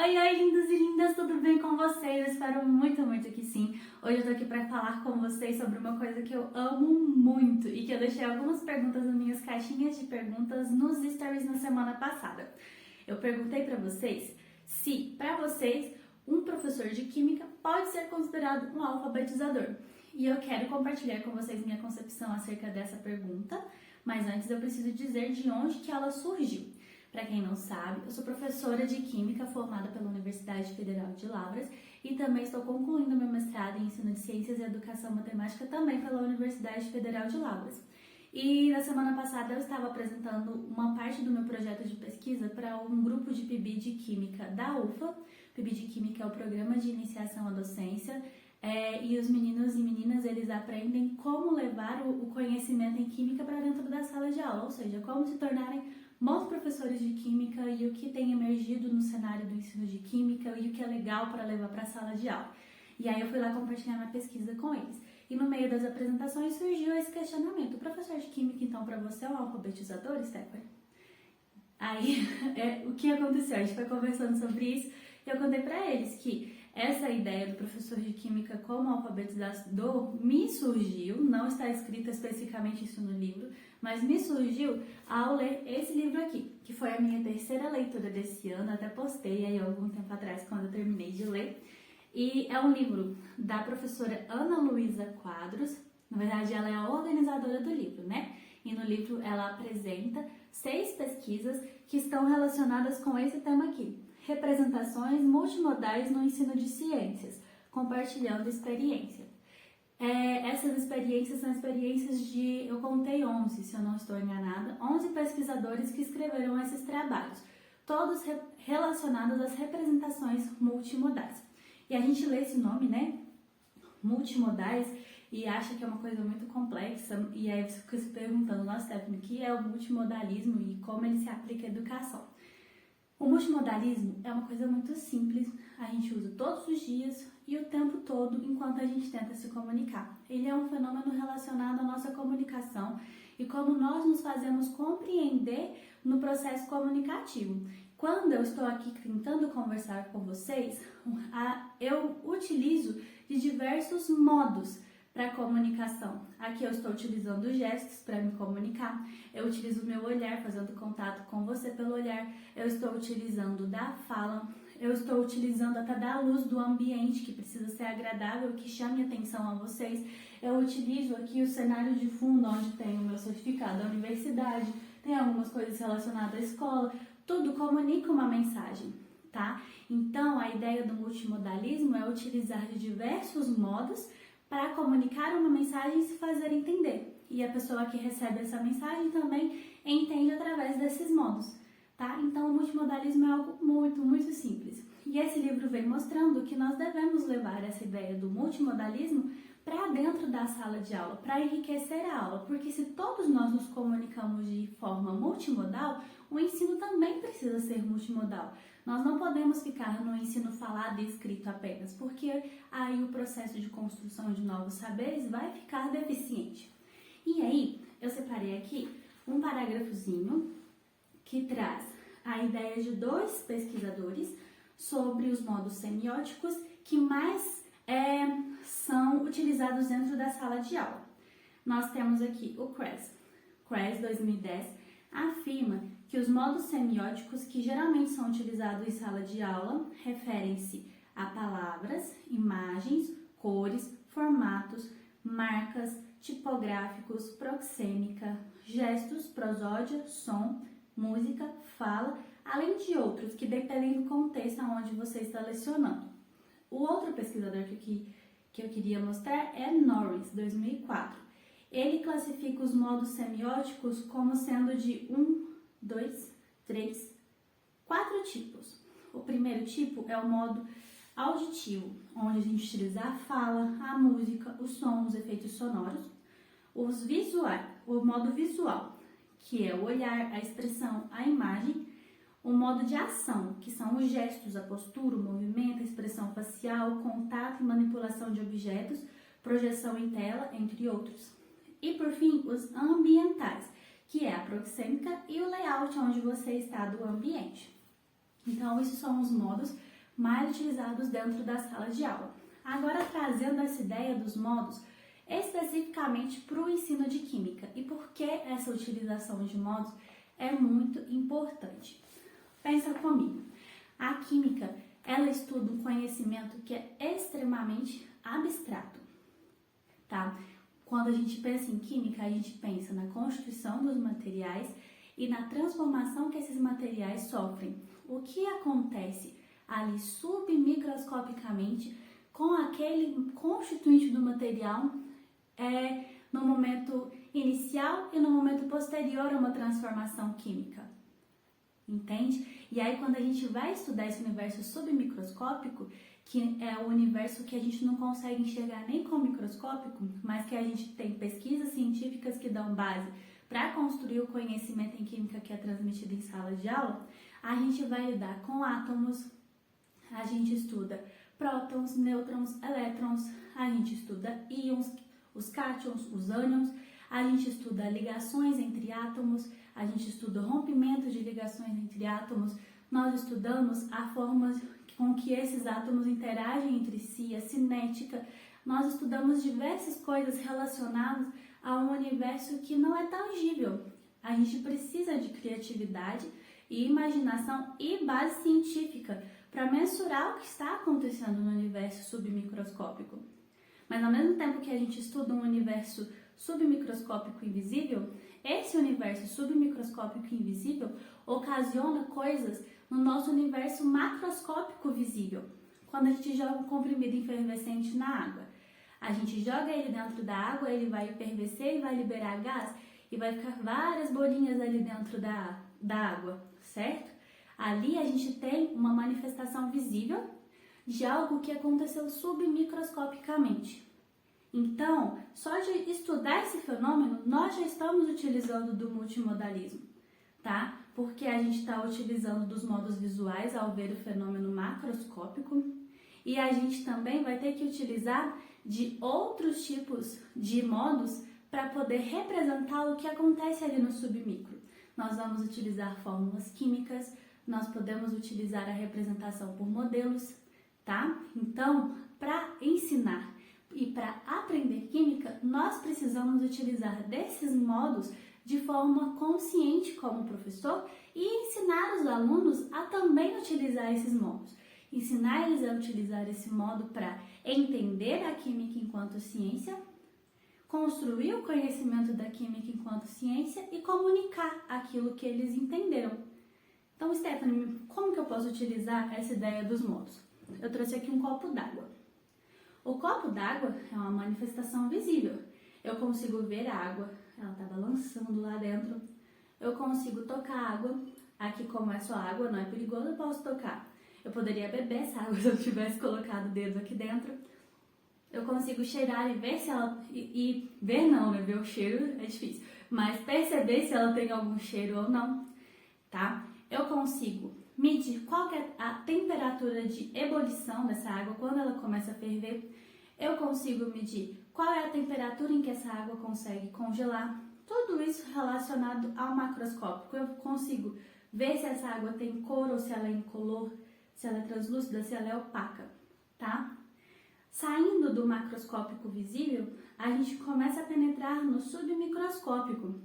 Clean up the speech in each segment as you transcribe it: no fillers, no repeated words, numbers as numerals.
Oi, oi, lindos e lindas, tudo bem com vocês? Eu espero muito, muito que sim. Hoje eu tô aqui pra falar com vocês sobre uma coisa que eu amo muito e que eu deixei algumas perguntas nas minhas caixinhas de perguntas nos stories na semana passada. Eu perguntei pra vocês se, pra vocês, um professor de química pode ser considerado um alfabetizador. E eu quero compartilhar com vocês minha concepção acerca dessa pergunta, mas antes eu preciso dizer de onde que ela surgiu. Para quem não sabe, eu sou professora de Química formada pela Universidade Federal de Lavras e também estou concluindo meu mestrado em Ensino de Ciências e Educação Matemática também pela Universidade Federal de Lavras. E na semana passada eu estava apresentando uma parte do meu projeto de pesquisa para um grupo de PIB de Química da UFA. PIB de Química é o Programa de Iniciação à Docência. E os meninos e meninas, eles aprendem como levar o conhecimento em Química para dentro da sala de aula, ou seja, como se tornarem bons professores de Química e o que tem emergido no cenário do ensino de Química e o que é legal para levar para a sala de aula. E aí eu fui lá compartilhar minha pesquisa com eles. E no meio das apresentações surgiu esse questionamento. O professor de Química, então, para você é um alfabetizador, Stephanie? Aí, o que aconteceu? A gente foi conversando sobre isso e eu contei para eles que essa ideia do professor de Química como alfabetizador me surgiu, não está escrito especificamente isso no livro, mas me surgiu ao ler esse livro aqui, que foi a minha terceira leitura desse ano, até postei aí algum tempo atrás quando eu terminei de ler. E é um livro da professora Ana Luísa Quadros, na verdade ela é a organizadora do livro, né? E no livro ela apresenta 6 pesquisas que estão relacionadas com esse tema aqui. Representações multimodais no ensino de ciências, compartilhando experiência. Essas experiências são experiências de, eu contei 11, se eu não estou enganada, 11 pesquisadores que escreveram esses trabalhos, todos relacionados às representações multimodais. E a gente lê esse nome, né, multimodais, e acha que é uma coisa muito complexa, e aí você fica se perguntando, nossa, Stephanie, o que é o multimodalismo e como ele se aplica à educação? O multimodalismo é uma coisa muito simples, a gente usa todos os dias e o tempo todo enquanto a gente tenta se comunicar. Ele é um fenômeno relacionado à nossa comunicação e como nós nos fazemos compreender no processo comunicativo. Quando eu estou aqui tentando conversar com vocês, eu utilizo de diversos modos para comunicação. Aqui eu estou utilizando gestos para me comunicar, eu utilizo o meu olhar, fazendo contato com você pelo olhar, eu estou utilizando da fala, eu estou utilizando até da luz do ambiente, que precisa ser agradável, que chame atenção a vocês. Eu utilizo aqui o cenário de fundo, onde tem o meu certificado da universidade, tem algumas coisas relacionadas à escola, tudo comunica uma mensagem, tá? Então, a ideia do multimodalismo é utilizar de diversos modos para comunicar uma mensagem e se fazer entender. E a pessoa que recebe essa mensagem também entende através desses modos, tá? Então, o multimodalismo é algo muito, muito simples. E esse livro vem mostrando que nós devemos levar essa ideia do multimodalismo para dentro da sala de aula, para enriquecer a aula, porque se todos nós nos comunicamos de forma multimodal, o ensino também precisa ser multimodal. Nós não podemos ficar no ensino falado e escrito apenas, porque aí o processo de construção de novos saberes vai ficar deficiente. E aí, eu separei aqui um parágrafozinho que traz a ideia de 2 pesquisadores sobre os modos semióticos que mais são utilizados dentro da sala de aula. Nós temos aqui o Kress. Kress, 2010, afirma que os modos semióticos que geralmente são utilizados em sala de aula referem-se a palavras, imagens, cores, formatos, marcas, tipográficos, proxêmica, gestos, prosódia, som, música, fala, além de outros que dependem do contexto onde você está lecionando. O outro pesquisador que eu queria mostrar é Norris, 2004. Ele classifica os modos semióticos como sendo de 4 tipos. O primeiro tipo é o modo auditivo, onde a gente utiliza a fala, a música, o som, os efeitos sonoros. O modo visual, que é o olhar, a expressão, a imagem. O modo de ação, que são os gestos, a postura, o movimento, a expressão facial, o contato e manipulação de objetos, projeção em tela, entre outros. E por fim, os ambientais, que é a proxêmica e o layout onde você está do ambiente. Então, esses são os modos mais utilizados dentro da sala de aula. Agora, trazendo essa ideia dos modos especificamente para o ensino de química e por que essa utilização de modos é muito importante. Pensa comigo, a química, ela estuda um conhecimento que é extremamente abstrato, tá? Quando a gente pensa em química, a gente pensa na constituição dos materiais e na transformação que esses materiais sofrem. O que acontece ali submicroscopicamente com aquele constituinte do material no momento inicial e no momento posterior a uma transformação química. Entende? E aí, quando a gente vai estudar esse universo submicroscópico, que é o universo que a gente não consegue enxergar nem com o microscópico, mas que a gente tem pesquisas científicas que dão base para construir o conhecimento em química que é transmitido em sala de aula, a gente vai lidar com átomos, a gente estuda prótons, nêutrons, elétrons, a gente estuda íons, os cátions, os ânions, a gente estuda ligações entre átomos, a gente estuda rompimento de ligações entre átomos, nós estudamos a forma com que esses átomos interagem entre si, a cinética, nós estudamos diversas coisas relacionadas a um universo que não é tangível. A gente precisa de criatividade e imaginação e base científica para mensurar o que está acontecendo no universo submicroscópico. Mas ao mesmo tempo que a gente estuda um universo submicroscópico invisível, esse universo submicroscópico invisível ocasiona coisas no nosso universo macroscópico visível. Quando a gente joga um comprimido efervescente na água, a gente joga ele dentro da água, ele vai efervescer e vai liberar gás e vai ficar várias bolinhas ali dentro da água, certo? Ali a gente tem uma manifestação visível de algo que aconteceu submicroscopicamente. Então, só de estudar esse fenômeno, nós já estamos utilizando do multimodalismo, tá? Porque a gente está utilizando dos modos visuais ao ver o fenômeno macroscópico e a gente também vai ter que utilizar de outros tipos de modos para poder representar o que acontece ali no submicro. Nós vamos utilizar fórmulas químicas, nós podemos utilizar a representação por modelos, tá? Então, para ensinar e para aprender química, nós precisamos utilizar desses modos de forma consciente como professor e ensinar os alunos a também utilizar esses modos. Ensinar eles a utilizar esse modo para entender a química enquanto ciência, construir o conhecimento da química enquanto ciência e comunicar aquilo que eles entenderam. Então, Stephanie, como que eu posso utilizar essa ideia dos modos? Eu trouxe aqui um copo d'água. O copo d'água é uma manifestação visível. Eu consigo ver a água, ela está balançando lá dentro. Eu consigo tocar a água. Aqui, como é só água, não é perigoso, eu posso tocar. Eu poderia beber essa água se eu tivesse colocado o dedo aqui dentro. Eu consigo cheirar e ver se ela... E ver não, né? Ver o cheiro é difícil. Mas perceber se ela tem algum cheiro ou não, tá? Eu consigo medir qual que é a temperatura de ebulição dessa água quando ela começa a ferver. Eu consigo medir qual é a temperatura em que essa água consegue congelar. Tudo isso relacionado ao macroscópico. Eu consigo ver se essa água tem cor ou se ela é incolor, se ela é translúcida, se ela é opaca, tá? Saindo do macroscópico visível, a gente começa a penetrar no submicroscópico.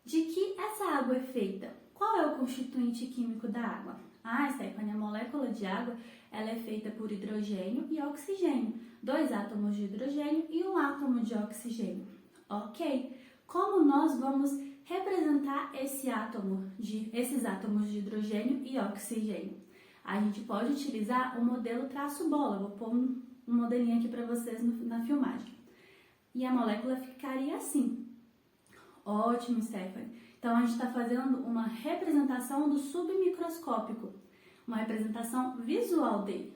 De que essa água é feita? Qual é o constituinte químico da água? Ah, Stephanie, a molécula de água ela é feita por hidrogênio e oxigênio. 2 átomos de hidrogênio e 1 átomo de oxigênio. Ok. Como nós vamos representar esses átomos de hidrogênio e oxigênio? A gente pode utilizar o modelo traço-bola. Vou pôr um modelinho aqui para vocês na filmagem. E a molécula ficaria assim. Ótimo, Stephanie. Então, a gente está fazendo uma representação do submicroscópico, uma representação visual dele,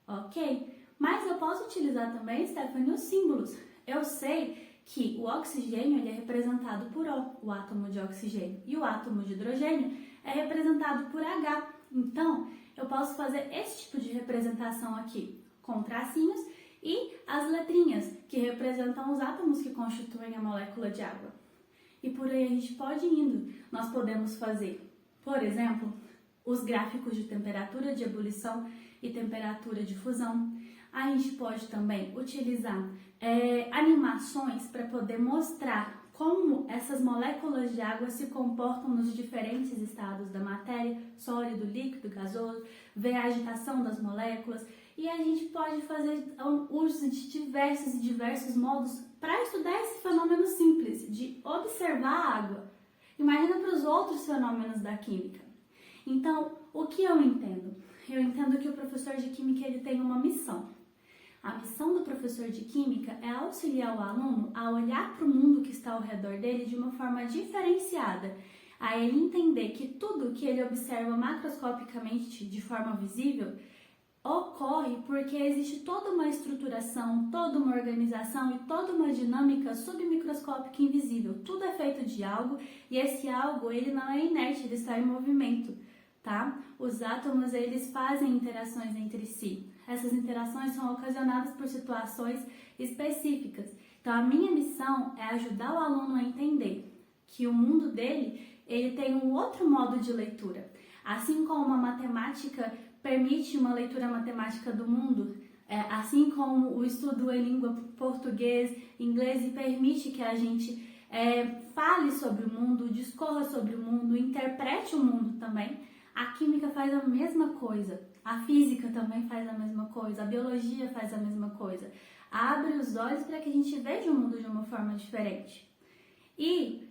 ok? Mas eu posso utilizar também, Stephanie, os símbolos. Eu sei que o oxigênio ele é representado por O, o átomo de oxigênio, e o átomo de hidrogênio é representado por H. Então, eu posso fazer esse tipo de representação aqui, com tracinhos e as letrinhas, que representam os átomos que constituem a molécula de água. E por aí a gente pode ir indo. Nós podemos fazer, por exemplo, os gráficos de temperatura de ebulição e temperatura de fusão. A gente pode também utilizar animações para poder mostrar como essas moléculas de água se comportam nos diferentes estados da matéria, sólido, líquido, gasoso, ver a agitação das moléculas. E a gente pode fazer uso de diversos modos para estudar esse fenômeno simples de observar a água. Imagina para os outros fenômenos da química. Então, o que eu entendo? Eu entendo que o professor de química ele tem uma missão. A missão do professor de química é auxiliar o aluno a olhar para o mundo que está ao redor dele de uma forma diferenciada, a ele entender que tudo que ele observa macroscopicamente de forma visível ocorre porque existe toda uma estruturação, toda uma organização e toda uma dinâmica submicroscópica invisível. Tudo é feito de algo e esse algo ele não é inerte, ele está em movimento, tá? Os átomos eles fazem interações entre si. Essas interações são ocasionadas por situações específicas. Então a minha missão é ajudar o aluno a entender que o mundo dele ele tem um outro modo de leitura. Assim como a matemática permite uma leitura matemática do mundo, assim como o estudo em língua português, inglês, permite que a gente fale sobre o mundo, discorra sobre o mundo, interprete o mundo também, a química faz a mesma coisa, a física também faz a mesma coisa, a biologia faz a mesma coisa. Abre os olhos para que a gente veja o mundo de uma forma diferente. E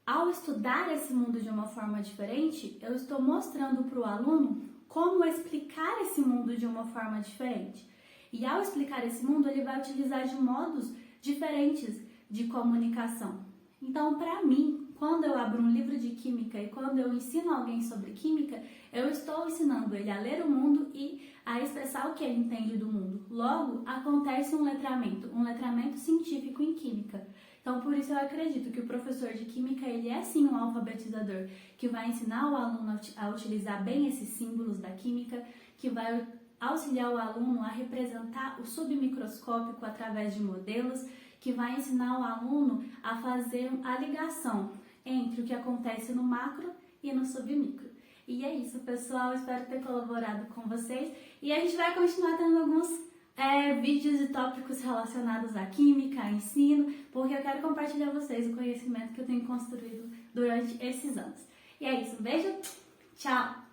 ao estudar esse mundo de uma forma diferente, eu estou mostrando para o aluno como explicar esse mundo de uma forma diferente. E ao explicar esse mundo, ele vai utilizar de modos diferentes de comunicação. Então, para mim, quando eu abro um livro de química e quando eu ensino alguém sobre química, eu estou ensinando ele a ler o mundo e a expressar o que ele entende do mundo. Logo, acontece um letramento científico em química. Então, por isso eu acredito que o professor de química, ele é sim um alfabetizador, que vai ensinar o aluno a utilizar bem esses símbolos da química, que vai auxiliar o aluno a representar o submicroscópico através de modelos, que vai ensinar o aluno a fazer a ligação entre o que acontece no macro e no submicro. E é isso, pessoal. Espero ter colaborado com vocês. E a gente vai continuar tendo alguns vídeos e tópicos relacionados à química, a ensino, porque eu quero compartilhar com vocês o conhecimento que eu tenho construído durante esses anos. E é isso. Beijo. Tchau.